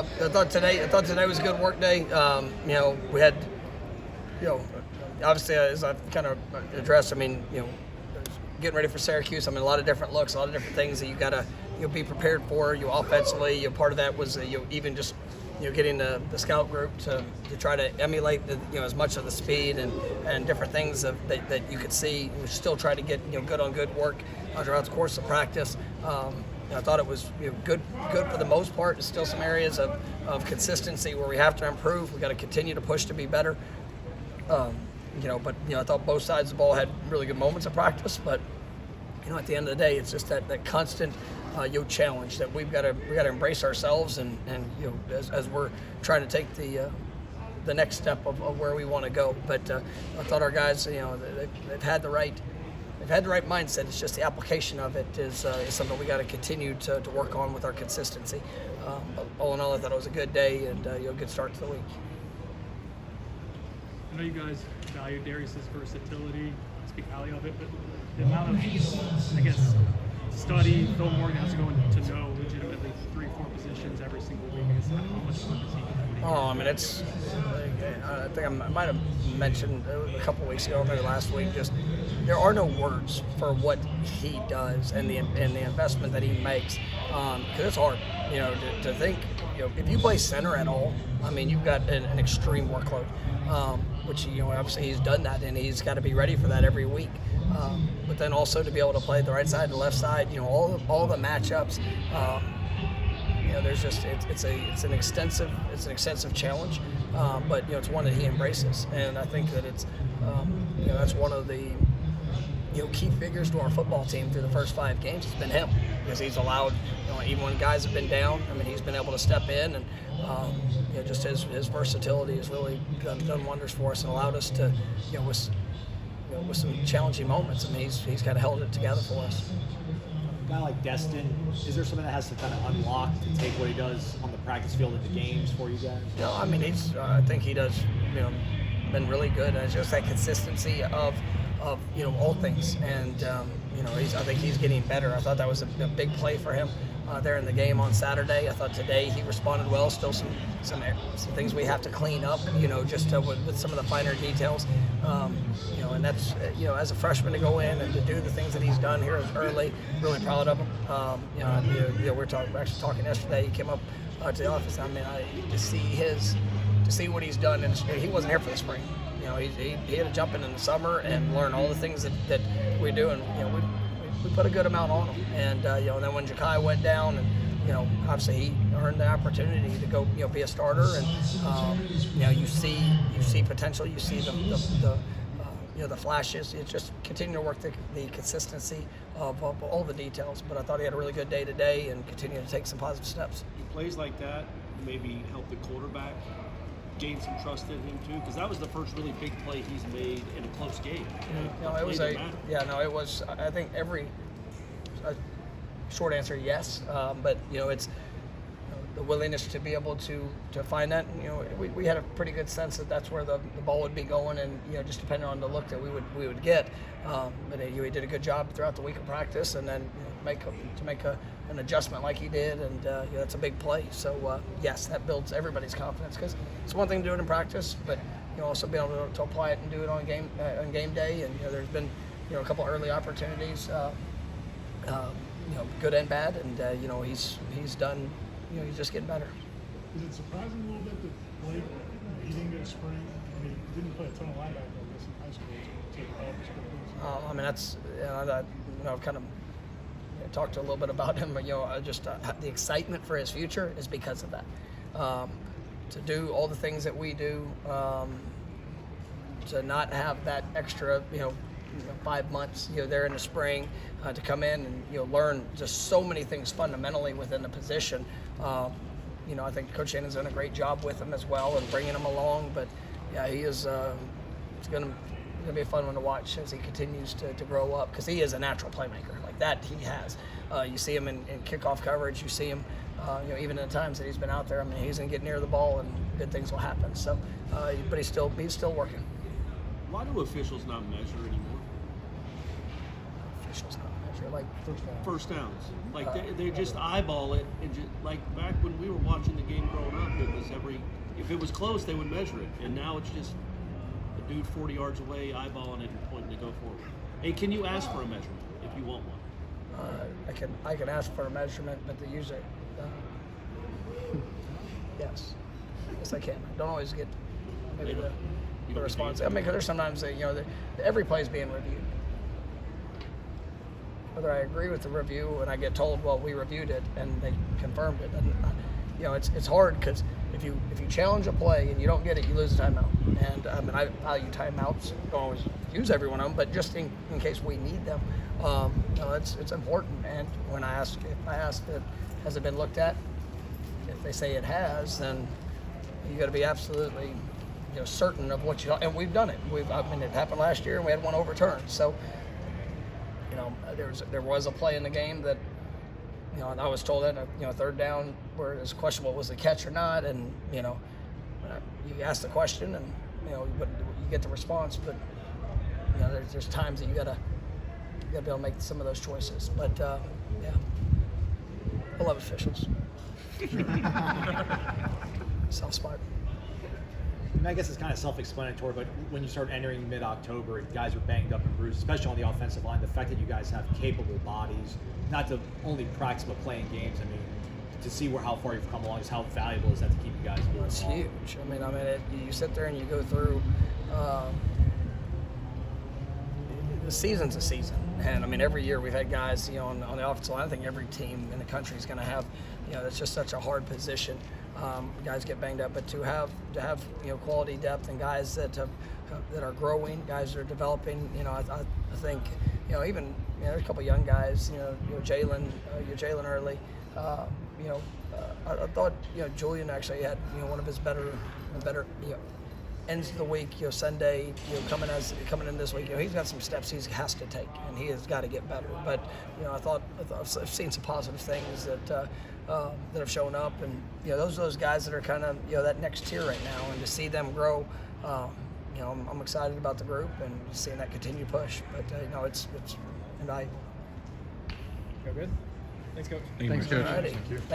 I thought today was a good work day. We had, obviously as I've kind of addressed, getting ready for Syracuse. A lot of different looks, a lot of different things that you got to be prepared for. Offensively, part of that was even just getting the scout group to try to emulate as much of the speed and different things that you could see. We still try to get good on good work throughout the course of practice. I thought it was good for the most part. There's still some areas of consistency where we have to improve. We got to continue to push to be better. But I thought both sides of the ball had really good moments of practice. But at the end of the day, it's just that constant challenge that we got to embrace ourselves and as we're trying to take the next step of where we want to go. But I thought our guys, they've had the right mindset. It's just the application of it is something we got to continue to work on with our consistency. But all in all, I thought it was a good day and a good start to the week. I know you guys value Darius's versatility, speak highly of it, but the amount of, study Phil Morgan has to go to know legitimately 3-4 positions every single week. How much fun is he? It's. I think I might have mentioned a couple weeks ago, maybe last week. Just there are no words for what he does and the investment that he makes. Because it's hard, to think. If you play center at all, you've got an extreme workload. Which obviously he's done that, and he's got to be ready for that every week. But then also to be able to play the right side and the left side, all the matchups. There's just it's an extensive challenge, but it's one that he embraces, and I think that it's that's one of the key figures to our football team through the first 5 games. It's been him, because he's allowed, even when guys have been down, he's been able to step in and just his versatility has really done wonders for us and allowed us to with some challenging moments. He's kind of held it together for us. A guy like Destin, is there something that has to kind of unlock to take what he does on the practice field into games for you guys? I think he does, been really good. And it's just that consistency of all things. And, I think he's getting better. I thought that was a big play for him there in the game on Saturday. I thought today he responded well. Still some things we have to clean up, just with some of the finer details. And that's, as a freshman to go in and to do the things that he's done here early, really proud of him. We were actually talking yesterday. He came up to the office. To see what he's done, and he wasn't here for the spring. He had to jump in the summer and learn all the things that we do, and we put a good amount on him. And then when Ja'Kai went down, and obviously he earned the opportunity to go be a starter, and you see potential, you see the flashes. It's just continue to work the consistency of all the details. But I thought he had a really good day today, and continue to take some positive steps. Plays like that maybe help the quarterback gain some trust in him too, because that was the first really big play he's made in a close game. It was. I think short answer, yes. But it's the willingness to be able to find that. We had a pretty good sense that that's where the ball would be going, and just depending on the look that we would get. But he did a good job throughout the week of practice, and then make an adjustment like he did, and that's a big play. So yes, that builds everybody's confidence, because it's one thing to do it in practice, but also be able to apply it and do it on game day. And there's been a couple early opportunities, good and bad, and he's done. He's just getting better. Is it surprising a little bit that Blake, he didn't get a spring? He didn't play a ton of linebacker, I guess, in high school. That's I've kind of talked a little bit about him, but just the excitement for his future is because of that. To do all the things that we do, to not have that extra 5 months there in the spring, to come in and learn just so many things fundamentally within the position. I think Coach Shannon's done a great job with him as well and bringing him along. But yeah, he is. It's going to be a fun one to watch as he continues to grow up, because he is a natural playmaker like that. He has. You see him in kickoff coverage. You see him, even in the times that he's been out there. He's going to get near the ball and good things will happen. So, but he's still working. Why do officials not measure anymore? Officials not measure. year? Like First downs. Like they just eyeball it, and just like back when we were watching the game growing up, it was if it was close, they would measure it, and now it's just a dude 40 yards away eyeballing it and pointing to go forward. Hey, can you ask for a measurement if you want one? I can ask for a measurement, but they usually yes, I can. I don't always get maybe the response. I mean, 'cause there's sometimes every play is being reviewed. Whether I agree with the review and I get told, well, we reviewed it and they confirmed it, and it's hard because if you challenge a play and you don't get it, you lose a timeout. And I value timeouts. Don't always use every one of them, but just in case we need them, it's important. And when I ask that, has it been looked at? If they say it has, then you got to be absolutely certain of what and we've done it. It happened last year and we had one overturned. So there was a play in the game that and I was told that third down where it's questionable was the catch or not, and you ask the question and you get the response, but there's times that you gotta be able to make some of those choices. But I love officials. Soft spot. And I guess it's kind of self-explanatory, but when you start entering mid-October, guys are banged up and bruised, especially on the offensive line. The fact that you guys have capable bodies, not to only practice but playing games. I mean, to see how far you've come along, is how valuable is that to keep you guys moving It's along? huge. You sit there and you go through. The season's a season, and every year we've had guys, on the offensive line. I think every team in the country is going to have, that's just such a hard position. Guys get banged up, but to have quality depth and guys that are growing, guys that are developing. I think even there's a couple young guys. Jalen early. I thought Julian actually had one of his better ends of the week. Sunday coming in this week. He's got some steps he has to take, and he has got to get better. But I've seen some positive things that have shown up, and those guys that are kind of that next tier right now, and to see them grow. I'm excited about the group and seeing that continue push. But it's and I. Go good. Thanks, Coach. Thanks, Coach. Alrighty.